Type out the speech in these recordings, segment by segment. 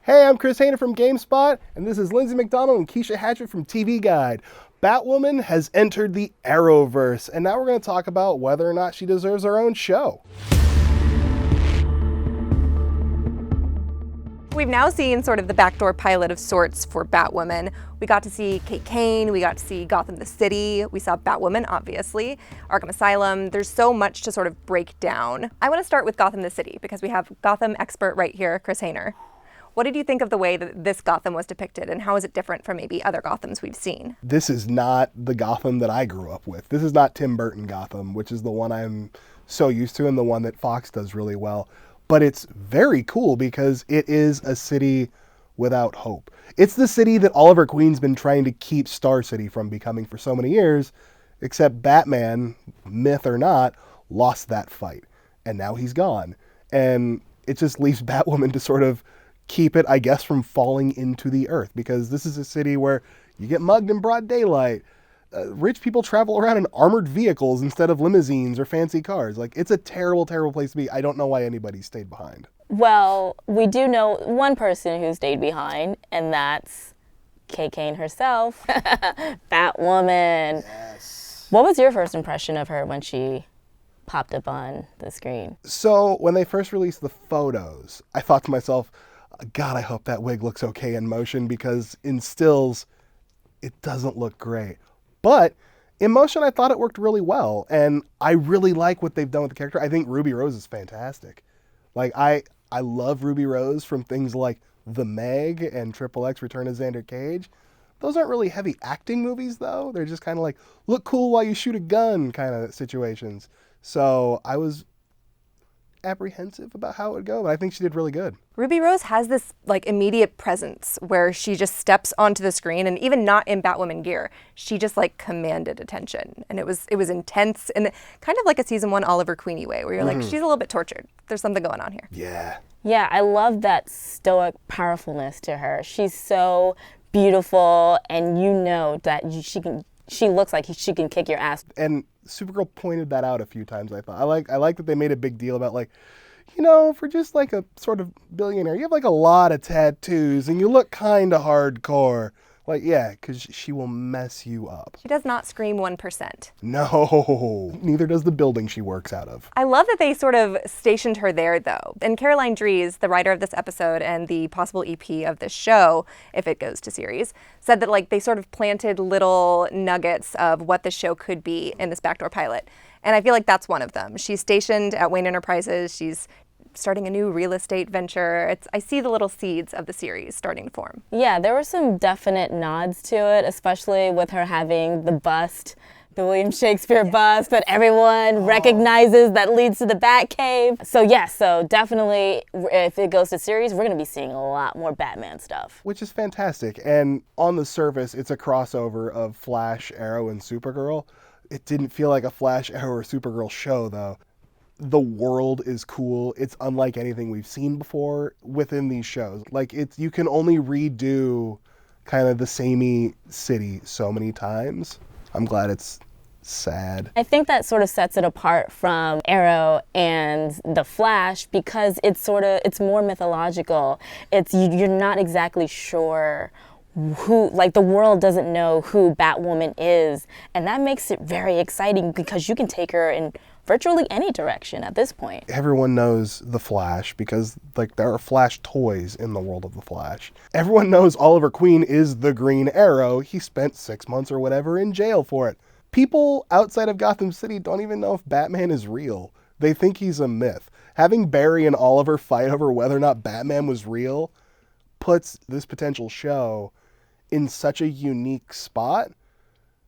Hey, I'm Chris Hayner from Gamespot, and this is Lindsay Macdonald and Keisha Hatchett from TV Guide. Batwoman has entered the Arrowverse, and now we're going to talk about whether or not she deserves her own show. We've now seen sort of the backdoor pilot of sorts for Batwoman. We got to see Kat Kane, we got to see Gotham the City, we saw Batwoman, obviously, Arkham Asylum. There's so much to sort of break down. I want to start with Gotham the City because we have Gotham expert right here, Chris Hayner. What did you think of the way that this Gotham was depicted, and how is it different from maybe other Gothams we've seen? This is not the Gotham that I grew up with. This is not Tim Burton Gotham, which is the one I'm so used to and the one that Fox does really well. But it's very cool because it is a city without hope. It's the city that Oliver Queen's been trying to keep Star City from becoming for so many years, except Batman, myth or not, lost that fight. And now he's gone. And it just leaves Batwoman to sort of keep it, I guess, from falling into the earth, because this is a city where you get mugged in broad daylight. Rich people travel around in armored vehicles instead of limousines or fancy cars. Like, it's a terrible, terrible place to be. I don't know why anybody stayed behind. Well, we do know one person who stayed behind, and that's Kat Kane herself, Batwoman. Yes. What was your first impression of her when she popped up on the screen? So when they first released the photos, I thought to myself, God, I hope that wig looks okay in motion, because in stills, it doesn't look great. But in motion, I thought it worked really well. And I really like what they've done with the character. I think Ruby Rose is fantastic. Like, I love Ruby Rose from things like The Meg and Triple X Return of Xander Cage. Those aren't really heavy acting movies, though. They're just kind of like, look cool while you shoot a gun kind of situations. So I was apprehensive about how it would go, but I think she did really good. Ruby Rose has this like immediate presence where she just steps onto the screen, and even not in Batwoman gear, she just like commanded attention, and it was intense, and kind of like a season 1 Oliver Queenie way, where you're like, she's a little bit tortured. There's something going on here. Yeah, I love that stoic powerfulness to her. She's so beautiful, and you know that she looks like she can kick your ass. And Supergirl pointed that out a few times, I thought. I like that they made a big deal about, like, you know, for just like a sort of billionaire, you have like a lot of tattoos and you look kind of hardcore. Like, yeah, because she will mess you up. She does not scream 1%. No, neither does the building she works out of. I love that they sort of stationed her there, though. And Caroline Dries, the writer of this episode and the possible EP of this show, if it goes to series, said that like they sort of planted little nuggets of what the show could be in this backdoor pilot. And I feel like that's one of them. She's stationed at Wayne Enterprises. She's starting a new real estate venture. I see the little seeds of the series starting to form. Yeah, there were some definite nods to it, especially with her having the bust, the William Shakespeare bust that everyone recognizes that leads to the Batcave. So definitely, if it goes to series, we're going to be seeing a lot more Batman stuff. Which is fantastic. And on the surface, it's a crossover of Flash, Arrow, and Supergirl. It didn't feel like a Flash, Arrow, or Supergirl show, though. The world is cool. It's unlike anything we've seen before within these shows. Like, you can only redo kind of the samey city so many times. I'm glad it's sad. I think that sort of sets it apart from Arrow and The Flash because it's more mythological. You're not exactly sure who, like, the world doesn't know who Batwoman is, and that makes it very exciting because you can take her in virtually any direction at this point. Everyone knows the Flash because, like, there are Flash toys in the world of the Flash. Everyone knows Oliver Queen is the Green Arrow. He spent 6 months or whatever in jail for it. People outside of Gotham City don't even know if Batman is real. They think he's a myth. Having Barry and Oliver fight over whether or not Batman was real puts this potential show in such a unique spot,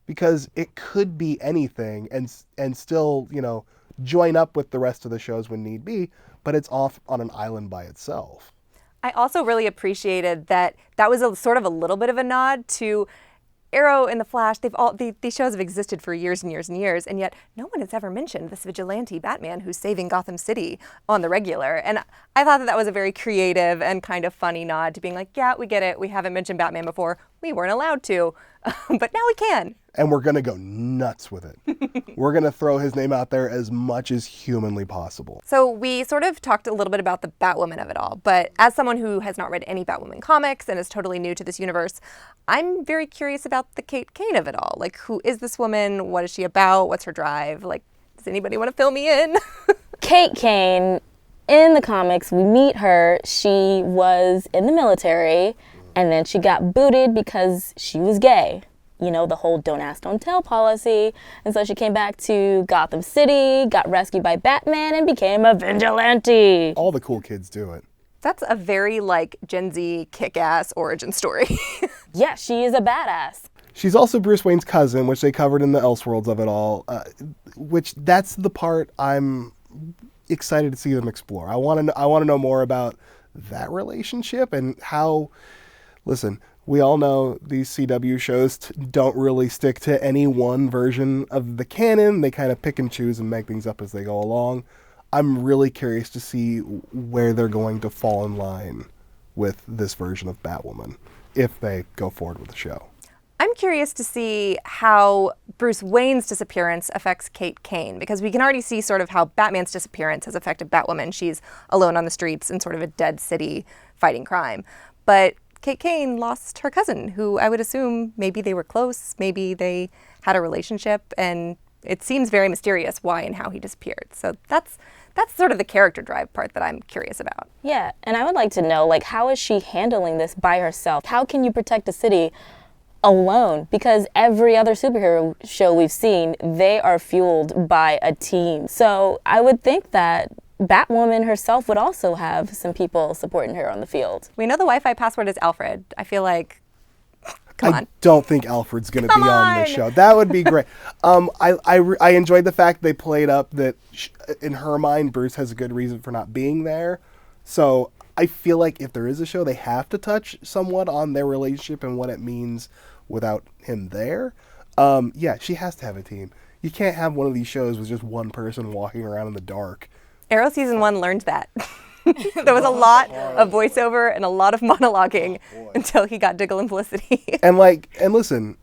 because it could be anything and still, you know, join up with the rest of the shows when need be, but it's off on an island by itself. I also really appreciated that was a sort of a little bit of a nod to Arrow and The Flash. These shows have existed for years and years and years, and yet no one has ever mentioned this vigilante Batman who's saving Gotham City on the regular. And I thought that was a very creative and kind of funny nod to being like, yeah, we get it. We haven't mentioned Batman before. we weren't allowed to, but now we can. And we're going to go nuts with it. We're going to throw his name out there as much as humanly possible. So we sort of talked a little bit about the Batwoman of it all, but as someone who has not read any Batwoman comics and is totally new to this universe, I'm very curious about the Kat Kane of it all. Like, who is this woman? What is she about? What's her drive? Like, does anybody want to fill me in? Kat Kane, in the comics, we meet her. She was in the military, and then she got booted because she was gay. You know, the whole don't ask, don't tell policy. And so she came back to Gotham City, got rescued by Batman, and became a vigilante. All the cool kids do it. That's a very, like, Gen Z kick-ass origin story. Yeah, she is a badass. She's also Bruce Wayne's cousin, which they covered in the Elseworlds of it all, which that's the part I'm excited to see them explore. I want to know more about that relationship and how, listen, we all know these CW shows don't really stick to any one version of the canon. They kind of pick and choose and make things up as they go along. I'm really curious to see where they're going to fall in line with this version of Batwoman if they go forward with the show. I'm curious to see how Bruce Wayne's disappearance affects Kat Kane, because we can already see sort of how Batman's disappearance has affected Batwoman. She's alone on the streets in sort of a dead city fighting crime. But Kat Kane lost her cousin, who I would assume maybe they were close, maybe they had a relationship, and it seems very mysterious why and how he disappeared. So that's sort of the character drive part that I'm curious about. Yeah, and I would like to know, like, how is she handling this by herself? How can you protect a city alone? Because every other superhero show we've seen, they are fueled by a team. So I would think that Batwoman herself would also have some people supporting her on the field. We know the Wi-Fi password is Alfred. I feel like, come on. I don't think Alfred's going to be on this show. That would be great. I enjoyed the fact they played up that in her mind, Bruce has a good reason for not being there. So I feel like if there is a show, they have to touch somewhat on their relationship and what it means without him there. Yeah, she has to have a team. You can't have one of these shows with just one person walking around in the dark. Arrow Season 1 learned that. There was a lot of voiceover and a lot of monologuing until he got Diggle and Felicity. And listen,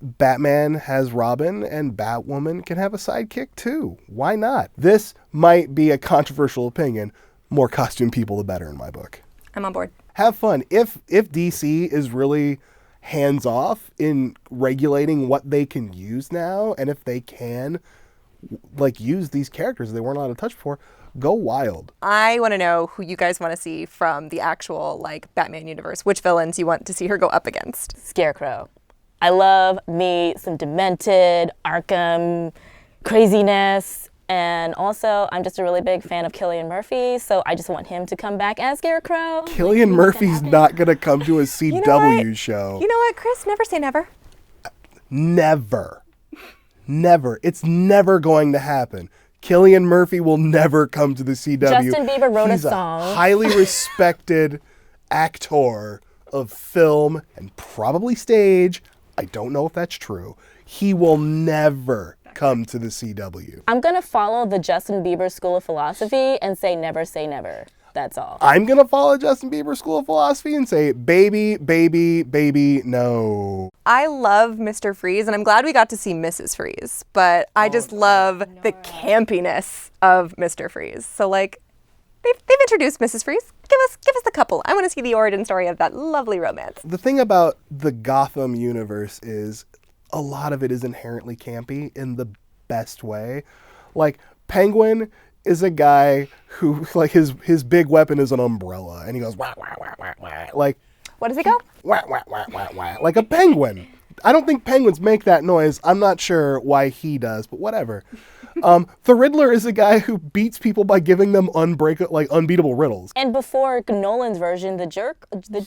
Batman has Robin and Batwoman can have a sidekick too. Why not? This might be a controversial opinion. More costume people, the better in my book. I'm on board. Have fun. If DC is really hands off in regulating what they can use now, and if they can use these characters they weren't allowed to touch before, go wild. I want to know who you guys want to see from the actual Batman universe. Which villains you want to see her go up against? Scarecrow. I love me some demented Arkham craziness. And also, I'm just a really big fan of Cillian Murphy, so I just want him to come back as Scarecrow. Cillian Murphy's not going to come to a CW show. You know what, Chris? Never say never. Never. Never. It's never going to happen. Cillian Murphy will never come to the CW. Justin Bieber wrote He's a song. a highly respected actor of film and probably stage. I don't know if that's true. He will never come to the CW. I'm going to follow the Justin Bieber School of Philosophy and say never say never. That's all. I'm going to follow Justin Bieber School of Philosophy and say, baby, baby, baby, no. I love Mr. Freeze, and I'm glad we got to see Mrs. Freeze, but I just love the campiness of Mr. Freeze. So, they've introduced Mrs. Freeze. Give us the couple. I want to see the origin story of that lovely romance. The thing about the Gotham universe is a lot of it is inherently campy in the best way. Penguin is a guy who, his big weapon is an umbrella, and he goes, wah, wah, wah, wah, wah. What does he go? Wah, wah, wah, wah, wah. Like a penguin. I don't think penguins make that noise. I'm not sure why he does, but whatever. The Riddler is a guy who beats people by giving them unbeatable riddles. And before Nolan's version, the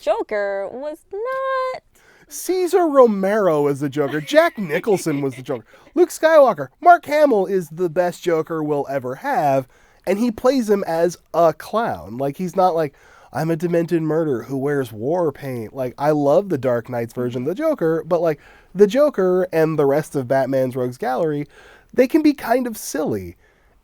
Joker was not... Cesar Romero is the Joker. Jack Nicholson was the Joker. Luke Skywalker. Mark Hamill is the best Joker we'll ever have, and he plays him as a clown. He's not I'm a demented murderer who wears war paint. I love the Dark Knight's version of the Joker, but the Joker and the rest of Batman's Rogues Gallery, they can be kind of silly.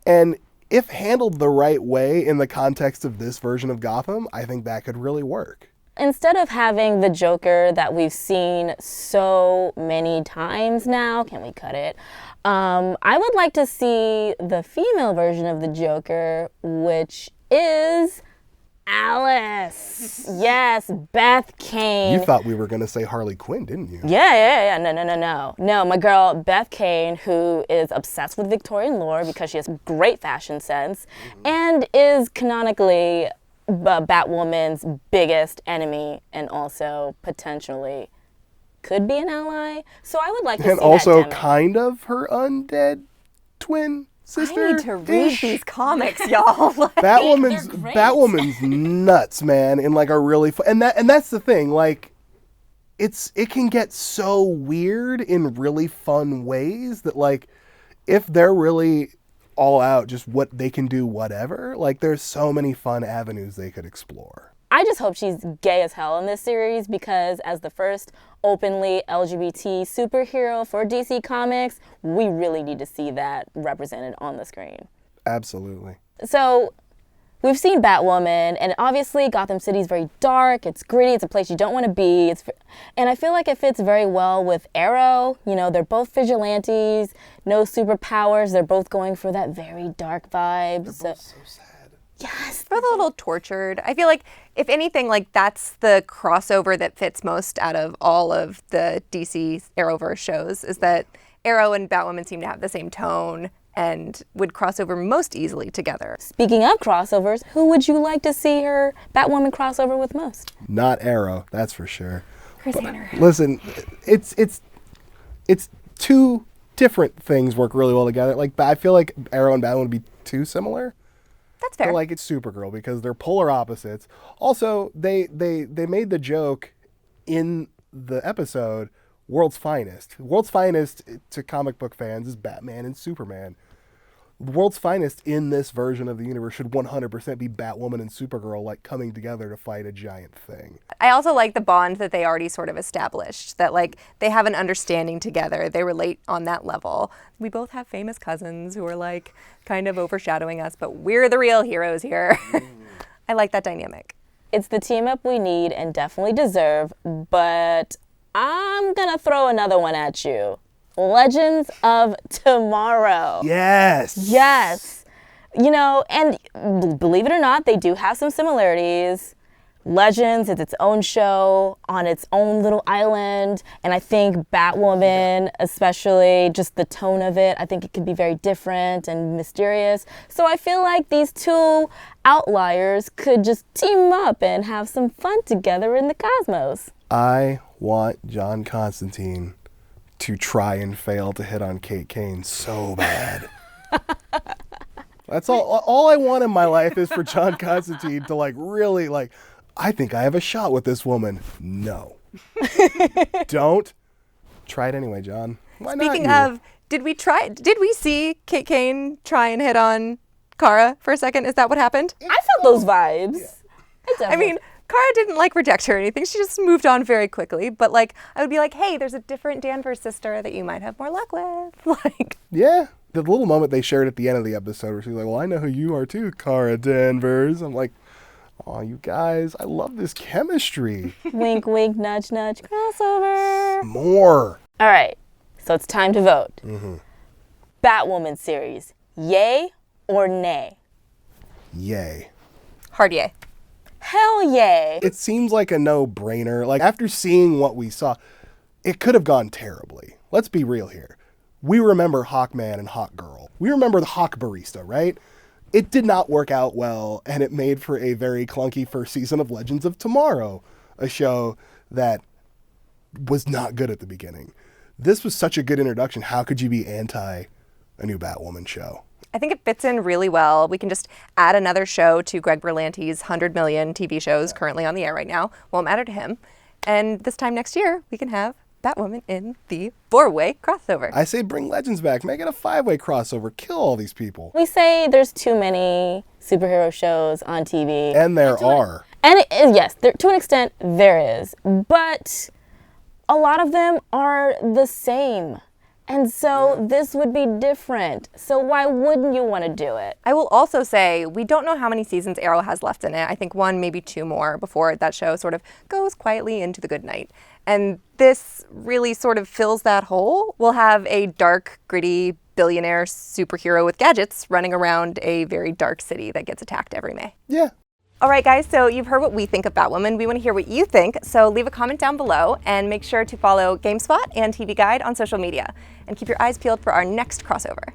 And if handled the right way in the context of this version of Gotham, I think that could really work. Instead of having the Joker that we've seen so many times now, can we cut it? I would like to see the female version of the Joker, which is Alice. Yes, Beth Kane. You thought we were going to say Harley Quinn, didn't you? Yeah. No, my girl Beth Kane, who is obsessed with Victorian lore because she has great fashion sense and is canonically Batwoman's biggest enemy and also potentially could be an ally. So I would like to see And that also demo. kind of her undead twin sister. I need to read these comics, y'all. Batwoman's nuts, man, in like a really fun, and that's the thing, like it can get so weird in really fun ways that, like, if they're really all out, just what they can do, whatever, like there's so many fun avenues they could explore. I just hope she's gay as hell in this series because as the first openly LGBT superhero for DC Comics, we really need to see that represented on the screen. Absolutely. So we've seen Batwoman, and obviously Gotham City is very dark, it's gritty, it's a place you don't want to be. And I feel like it fits very well with Arrow. You know, they're both vigilantes, no superpowers, they're both going for that very dark vibe. They're both so sad. Yes. Both a little tortured. I feel like, if anything, like that's the crossover that fits most out of all of the DC Arrowverse shows, is that Arrow and Batwoman seem to have the same tone and would cross over most easily together. Speaking of crossovers, who would you like to see her Batwoman crossover with most? Not Arrow, that's for sure. Hayner. Listen, it's two different things work really well together. Like, I feel like Arrow and Batwoman would be too similar. That's fair. But like, it's Supergirl because they're polar opposites. Also, they made the joke in the episode, World's Finest. World's Finest to comic book fans is Batman and Superman. World's Finest in this version of the universe should 100% be Batwoman and Supergirl, like, coming together to fight a giant thing. I also like the bond that they already sort of established, that like they have an understanding together. They relate on that level. We both have famous cousins who are like kind of overshadowing us, but we're the real heroes here. I like that dynamic. It's the team up we need and definitely deserve, but I'm gonna throw another one at you. Legends of Tomorrow. Yes! Yes. You know, and believe it or not, they do have some similarities. Legends is its own show on its own little island, and I think Batwoman, especially just the tone of it, I think it could be very different and mysterious. So I feel like these two outliers could just team up and have some fun together in the cosmos. I want John Constantine to try and fail to hit on Kat Kane so bad. That's all I want in my life is for John Constantine to, like, really, like, I think I have a shot with this woman. No. Don't. Try it anyway, John. Why not? Speaking of, did we see Kat Kane try and hit on Kara for a second? Is that what happened? I felt those vibes. I mean, Kara didn't like reject her or anything. She just moved on very quickly. But like, I would be like, hey, there's a different Danvers sister that you might have more luck with. Like, Yeah. The little moment they shared at the end of the episode where she's like, well, I know who you are too, Kara Danvers. I'm like, oh, you guys, I love this chemistry. Wink, wink, nudge, nudge, crossover. More. All right, so it's time to vote. Batwoman series, yay or nay? Yay. hard yay. Hell yay. It seems like a no-brainer. Like, after seeing what we saw, it could have gone terribly. Let's be real here. We remember Hawkman and Hawkgirl. We remember the Hawk Barista, right? It did not work out well, and it made for a very clunky first season of Legends of Tomorrow, a show that was not good at the beginning. This was such a good introduction. How could you be anti a new Batwoman show? I think it fits in really well. We can just add another show to Greg Berlanti's 100 million TV shows currently on the air right now. Won't matter to him. And this time next year, we can have Batwoman in the 4-way crossover. I say bring Legends back. Make it a 5-way crossover. Kill all these people. We say there's too many superhero shows on TV. And there are. And yes, to an extent, there is. But a lot of them are the same. And so this would be different. So why wouldn't you want to do it? I will also say we don't know how many seasons Arrow has left in it. I think 1, maybe 2 more before that show sort of goes quietly into the good night. And this really sort of fills that hole. We'll have a dark, gritty billionaire superhero with gadgets running around a very dark city that gets attacked every May. Yeah. All right, guys, so you've heard what we think of Batwoman. We want to hear what you think, so leave a comment down below and make sure to follow Gamespot and TV Guide on social media. And keep your eyes peeled for our next crossover.